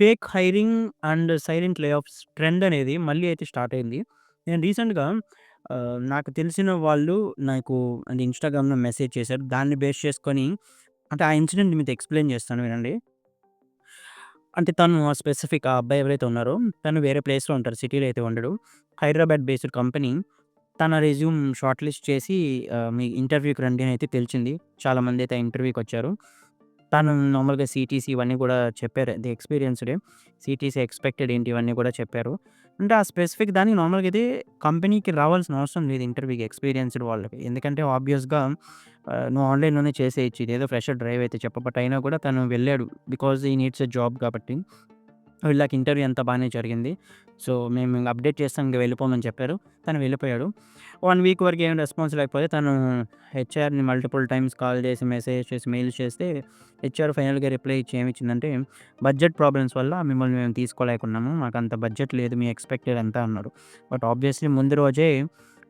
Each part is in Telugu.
ఫేక్ హైరింగ్ అండ్ సైలెంట్ లే ఆఫ్స్ ట్రెండ్ అనేది మళ్ళీ అయితే స్టార్ట్ అయింది. నేను రీసెంట్‌గా నాకు తెలిసిన వాళ్ళు నాకు అంటే ఇన్‌స్టాగ్రామ్‌లో మెసేజ్ చేశారు. దాన్ని బేస్ చేసుకొని అంటే ఆ ఇన్సిడెంట్ మీతో ఎక్స్‌ప్లెయిన్ చేస్తాను వినండి. అంటే తను స్పెసిఫిక్ ఆ అబ్బాయి ఎవరైతే ఉన్నారో తను వేరే ప్లేస్‌లో ఉంటారు. సిటీలో అయితే ఉండడు. Hyderabad based company. తన రెజ్యూమ్ షార్ట్ లిస్ట్ చేసి మీ ఇంటర్వ్యూకి రండి అని అయితే పిలిచింది. చాలామందైతే ఆ ఇంటర్వ్యూకొచ్చారు. తను నార్మల్‌గా సీటీసీ ఇవన్నీ గూడా చెప్పారు. ది ఎక్స్‌పీరియన్స్‌డే. సీటీసీ ఎక్స్‌పెక్టెడ్ ఏంటి ఇవన్నీ గూడా చెప్పారు. అంటే ఆ స్పెసిఫిక్ దానికి నార్మల్‌గా అయితే కంపెనీకి రావాల్సిన అవసరం లేదు ఇంటర్వ్యూకి ఎక్స్‌పీరియన్స్‌డ్ వాళ్ళకి. ఎందుకంటే ఆబ్వియస్‌గా నువ్వు ఆన్‌లైన్‌లోనే చేసేయొచ్చు. ఇదేదో ఫ్రెషర్ డ్రైవ్ అయితే చెప్ప బట్ అయినా కూడా తను వెళ్ళాడు. Because he needs a job కాబట్టి. వీళ్ళకి ఇంటర్వ్యూ అంతా బానే జరిగింది. సో, మేము ఇంగ అప్డేట్ చేస్తాం ఇంక వెళ్ళిపోమని చెప్పారు. తను వెళ్ళిపోయాడు. 1 వీక్ వరకు ఏం రెస్పాన్స్ లేకపోతే తను హెచ్ఆర్‌ని మల్టిపుల్ టైమ్స్ కాల్ చేసి, మెసేజ్ చేసి, మెయిల్స్ చేస్తే హెచ్ఆర్ ఫైనల్‌గా రిప్లై ఇచ్చి ఏమిచ్చిందంటే, "బడ్జెట్ ప్రాబ్లమ్స్ వల్ల మిమ్మల్ని మేము తీసుకోలేకున్నాము. మాకంత బడ్జెట్ లేదు. మీ ఎక్స్‌పెక్టెడ్ ఎంత" అన్నారు. బట్ ఆబ్వియస్లీ ముందు రోజే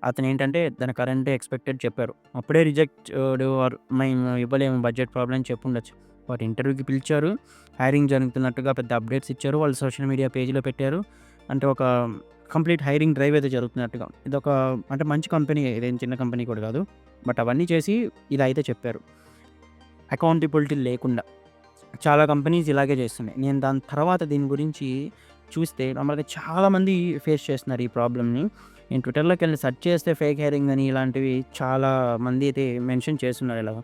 అతనేంటంటే తన కరెంట్ ఎక్స్‌పెక్టెడ్ చెప్పారు. అప్పుడే రిజెక్టెడ్ ఆర్ మేము ఇవ్వలేము బడ్జెట్ ప్రాబ్లమ్ అని చెప్పుండొచ్చు. బట్ ఇంటర్వ్యూకి పిలిచారు. హైరింగ్ జరుగుతున్నట్టుగా పెద్ద అప్డేట్స్ ఇచ్చారు. వాళ్ళు సోషల్ మీడియా పేజ్‌లో పెట్టారు. అంటే ఒక కంప్లీట్ హైరింగ్ డ్రైవ్ అయితే జరుగుతున్నట్టుగా. ఇదొక అంటే మంచి కంపెనీయే. ఇదేం చిన్న కంపెనీ కూడా కాదు. బట్ అవన్నీ చేసి ఇలా అయితే చెప్పారు. అకౌంటబిలిటీ లేకుండా. చాలా కంపెనీస్ ఇలాగే చేస్తున్నాయి. నేను దాని తర్వాత దీని గురించి చూస్తే నార్మల్‌గా చాలామంది ఫేస్ చేస్తున్నారు ఈ ప్రాబ్లమ్‌ని. నేను ట్విట్టర్‌లోకెళ్ళి సెర్చ్ చేస్తే ఫేక్ హైరింగ్ అని ఇలాంటివి చాలా మంది అయితే మెన్షన్ చేస్తున్నారు ఇలాగ.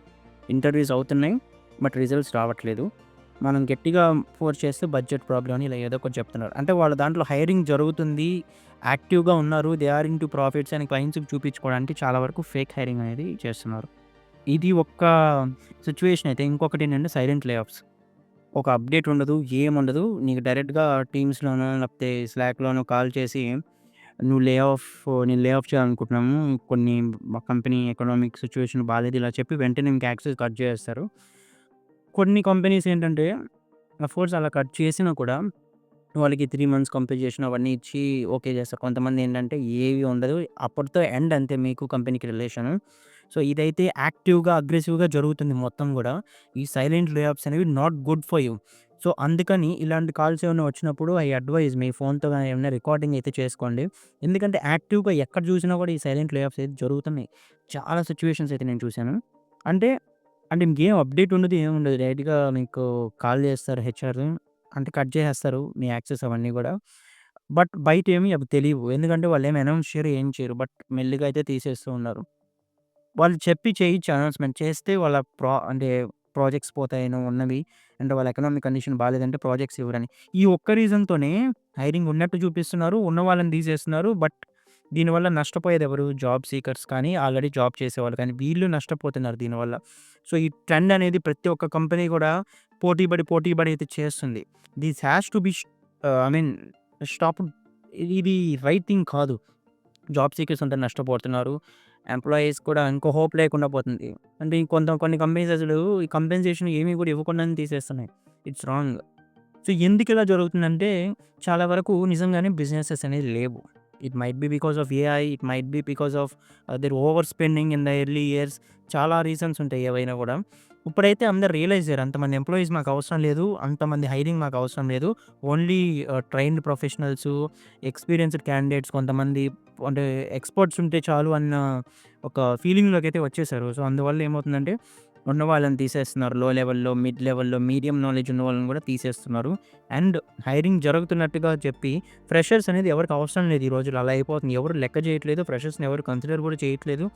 ఇంటర్వ్యూస్ అవుతున్నాయి. బట్ రిజల్ట్స్ రావట్లేదు. మనం గట్టిగా ఫోర్స్ చేస్తే బడ్జెట్ ప్రాబ్లమ్ అని ఇలా ఏదో ఒకటి చెప్తున్నారు. అంటే వాళ్ళ దాంట్లో హైరింగ్ జరుగుతుంది. యాక్టివ్‌గా ఉన్నారు. దే ఆర్ ఇంటూ ప్రాఫిట్స్ అని క్లయింట్స్‌కి చూపించుకోవడానికి చాలా వరకు ఫేక్ హైరింగ్ అనేది చేస్తున్నారు. ఇది ఒక్క సిట్యుయేషన్ అయితే. ఇంకొకటేంటంటే సైలెంట్ లే ఆఫ్స్. ఒక అప్డేట్ ఉండదు. ఏముండదు. నీకు డైరెక్ట్‌గా టీమ్స్‌లోనో లేకపోతే స్లాక్‌లోనో కాల్ చేసి నువ్వు నేను లే ఆఫ్ చేయాలనుకుంటున్నాము. కొన్ని మా కంపెనీ ఎకనామిక్ సిట్యుయేషన్ బాలేదు ఇలా చెప్పి వెంటనే మీకు యాక్సెస్ కట్ చేసేస్తారు. కొన్ని కంపెనీస్ ఏంటంటే అఫ్‌కోర్స్ అలా కట్ చేసినా కూడా వాళ్ళకి 3 మంత్స్ కంపెన్సేషన్ అవన్నీ ఇచ్చి ఓకే చేస్తారు. కొంతమందేంటంటే ఏవి ఉండదు. అప్పటితో ఎండ్ అంతే మీకు కంపెనీకి రిలేషను. సో, ఇదైతే యాక్టివ్‌గా, అగ్రెసివ్‌గా జరుగుతుంది మొత్తం గూడా. ఈ సైలెంట్ లే ఆఫ్స్ అనేవి not good for you. So, అందుకని ఇలాంటి కాల్స్ ఏమైనా వచ్చినప్పుడు ఐ అడ్వైజ్ మీ ఫోన్‌తో గాని ఏమైనా రికార్డింగ్ అయితే చేసుకోండి. ఎందుకంటే యాక్టివ్‌గా ఎక్కడ చూసినా కూడా ఈ సైలెంట్ లే ఆఫ్స్ అయితే జరుగుతున్నాయి. చాలా సిట్యుయేషన్స్ అయితే నేను చూసాను. అంటే అంటే మీకేం అప్డేట్ ఉండదు. ఏముండదు. డైరెక్ట్‌గా మీకు కాల్ చేస్తారు హెచ్ఆర్. అంటే కట్ చేసేస్తారు మీ యాక్సెస్ అవన్నీ గూడా. బట్ బయటేమి అవి తెలీవు. ఎందుకంటే వాళ్ళేమి అనౌన్స్ చేయరు, ఏం చేయరు. బట్ మెల్లిగా అయితే తీసేస్తూ ఉన్నారు. వాళ్ళు చెప్పి చేయొచ్చు అనౌన్స్‌మెంట్. చేస్తే వాళ్ళ అంటే ప్రాజెక్ట్స్ పోతాయనో ఉన్నవి. అంటే వాళ్ళ ఎకనామిక్ కండిషన్ బాలేదంటే ప్రాజెక్ట్స్ ఇవ్వరని. ఈ ఒక్క రీజన్‌తోనే హైరింగ్ ఉన్నట్టు చూపిస్తున్నారు. ఉన్న వాళ్ళని తీసేస్తున్నారు. బట్ దీనివల్ల నష్టపోయేదెవరు? జాబ్ సీకర్స్ కానీ, ఆల్రెడీ జాబ్ చేసేవాళ్ళు కానీ, వీళ్ళు నష్టపోతున్నారు దీనివల్ల. సో, ఈ ట్రెండ్ అనేది ప్రతి ఒక్క కంపెనీ కూడా పోటీ పడి అయితే చేస్తుంది. This has to be I mean stopped. ఇది రైట్ థింగ్ కాదు. జాబ్ సీకర్స్ అంతా నష్టపోతున్నారు. ఎంప్లాయీస్ కూడా ఇంకో హోప్ లేకుండా పోతుంది. అంటే కొన్ని కంపెనీస్ అసలు ఈ కంపెన్సేషన్ ఏమి కూడా ఇవ్వకుండానే తీసేస్తున్నాయి. It's wrong. సో, ఎందుకిలా జరుగుతుందంటే, చాలా వరకు నిజంగానే బిజినెసెస్ అనేది లేవు. It might be because of AI, it might be because of their over spending in the early years. చాలా రీజన్స్ ఉంటాయి ఏవైనా గూడా. ఇప్పుడైతే అందరూ రియలైజ్ అయ్యారు. అంతమంది ఎంప్లాయీస్ మాకవసరం లేదు. అంతమంది హైరింగ్ మాకవసరం లేదు. ఓన్లీ ట్రైన్డ్ ప్రొఫెషనల్సు, ఎక్స్‌పీరియన్స్‌డ్ క్యాండిడేట్స్ కొంతమంది అంటే ఎక్స్‌పర్ట్స్ ఉంటే చాలు అన్న ఒక ఫీలింగ్‌లోకైతే వచ్చేసారు. సో, అందువల్ల ఏమవుతుందంటే ఉన్న వాళ్ళని తీసేస్తున్నారు. లో లెవెల్‌లో, మిడ్ లెవెల్‌లో, మీడియం నాలెడ్జ్ ఉన్న వాళ్ళని కూడా తీసేస్తున్నారు. అండ్ హైరింగ్ జరుగుతున్నట్టుగా చెప్పి ఫ్రెషర్స్ అనేది ఎవరికి అవసరం లేదు ఈ రోజుల్లో. అలా అయిపోతుంది. ఎవరు లెక్క చేయట్లేదు. ఫ్రెషర్స్‌ని ఎవరు కన్సిడర్ కూడా చేయట్లేదు.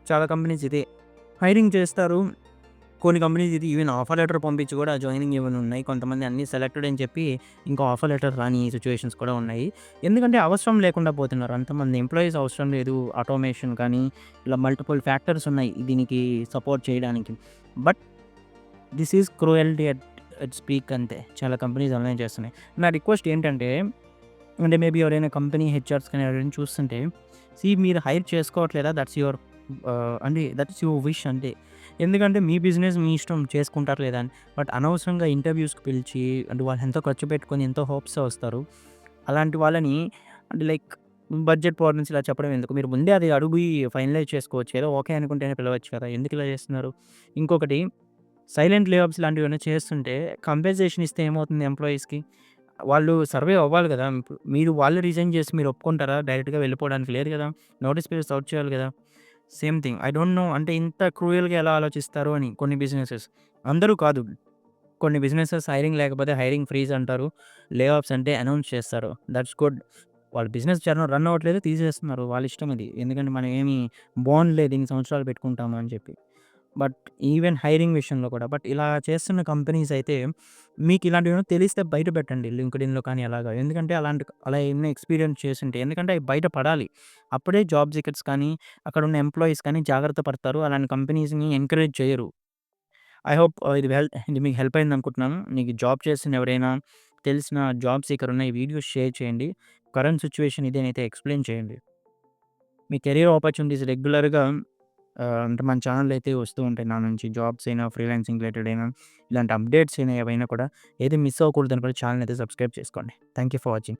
చాలా కంపెనీస్ ఇదే. హైరింగ్ చేస్తారు. కొన్ని కంపెనీస్ ఇది ఈవెన్ ఆఫర్ లెటర్ పంపించి కూడా జాయినింగ్ ఇవ్వని ఉన్నాయి. కొంతమంది అన్నీ సెలెక్టెడ్ అని చెప్పి ఇంకా ఆఫర్ లెటర్ రాని సిట్యుయేషన్స్ కూడా ఉన్నాయి. ఎందుకంటే అవసరం లేకుండా పోతున్నారు. అంతమంది ఎంప్లాయీస్ అవసరం లేదు. ఆటోమేషన్ కానీ ఇలా మల్టిపుల్ ఫ్యాక్టర్స్ ఉన్నాయి దీనికి సపోర్ట్ చేయడానికి. But this is cruelty at its peak అంతే. చాలా కంపెనీస్ అలానే చేస్తున్నాయి. నా రిక్వెస్ట్ ఏంటంటే అంటే మేబీ ఎవరైనా కంపెనీ హెచ్ఆర్స్ కానీ ఎవరైనా చూస్తుంటే, మీరు హైర్ చేసుకోవట్లేదా? అంటే దట్స్ యువర్ విష్ అంతే. ఎందుకంటే మీ బిజినెస్ మీ ఇష్టం చేసుకుంటారు లేదా అని. బట్ అనవసరంగా ఇంటర్వ్యూస్‌కి పిలిచి అంటే వాళ్ళు ఎంతో ఖర్చు పెట్టుకొని ఎంతో హోప్స్‌తో వస్తారు. అలాంటి వాళ్ళని అంటే లైక్ బడ్జెట్ ప్రాబ్లమ్స్ ఇలా చెప్పడం ఎందుకు? మీరు ముందే అది అడుగి ఫైనలైజ్ చేసుకోవచ్చు. ఏదో ఓకే అనుకుంటేనే పిలవచ్చు కదా! ఎందుకు ఇలా చేస్తున్నారు? ఇంకొకటి సైలెంట్ లే ఆఫ్స్ లాంటివేమైనా చేస్తుంటే కంపెన్సేషన్ ఇస్తే ఏమవుతుంది ఎంప్లాయీస్‌కి? వాళ్ళు సర్వైవ్ అవ్వాలి గదా! ఇప్పుడు వాళ్ళు రిజైన్ చేసి మీరు ఒప్పుకుంటారా? డైరెక్ట్‌గా వెళ్ళిపోవడానికి లేదు గదా! నోటీస్ పీరియడ్ సర్వ్ చేయాలి గదా! Same thing. I don't know అంటే ఇంత క్రూయల్‌గా ఎలా ఆలోచిస్తారు అని కొన్ని బిజినెసెస్. అందరూ కాదు. కొన్ని బిజినెసెస్ హైరింగ్ లేకపోతే హైరింగ్ ఫ్రీజ్ అంటారు. లే ఆఫ్స్ అంటే అనౌన్స్ చేస్తారు. That's good. వాళ్ళ బిజినెస్ రన్ అవ్వట్లేదు తీసేస్తున్నారు. వాళ్ళ ఇష్టం అది. ఎందుకంటే మనం ఏమి బాండ్‌లేదు ఇన్ని సంవత్సరాలు పెట్టుకుంటాము అని చెప్పి. బట్ ఈవెన్ హైరింగ్ విషయంలో కూడా. బట్ ఇలా చేస్తున్న కంపెనీస్ అయితే మీకు ఇలాంటివేమైనా తెలిస్తే బయట పెట్టండి. లింక్డ్ఇన్‌లో కానీ అలాగా. ఎందుకంటే అలా ఏమైనా ఎక్స్‌పీరియన్స్ చేసుంటే ఎందుకంటే అవి బయట పడాలి. అప్పుడే జాబ్ సీకర్స్ కానీ, అక్కడున్న ఎంప్లాయీస్ కానీ జాగ్రత్త పడతారు. అలాంటి కంపెనీస్‌ని ఎంకరేజ్ చేయరు. ఐ హోప్ ఇది మీకు హెల్ప్ అయిందనుకుంటున్నాను. మీకు జాబ్ చేస్తున్న ఎవరైనా తెలిసిన జాబ్ సీకర్ ఉన్న ఈ వీడియోస్ షేర్ చేయండి. కరెంట్ సిట్యుయేషన్ ఇదేనైతే ఎక్స్‌ప్లెయిన్ చేయండి. మీ కెరియర్ ఆపర్చునిటీస్ రెగ్యులర్‌గా అంటే మన ఛానెల్‌లో అయితే వస్తూ ఉంటాయి నా నుంచి జాబ్స్ అయినా, ఫ్రీలాన్సింగ్ రిలేటెడ్ అయినా, ఇలాంటి అప్డేట్స్ అయినా ఏవైనా కూడా ఏది మిస్ అవ్వకూడదనుకుంటే ఛానెల్ అయితే సబ్స్క్రైబ్ చేసుకోండి. Thank you for watching.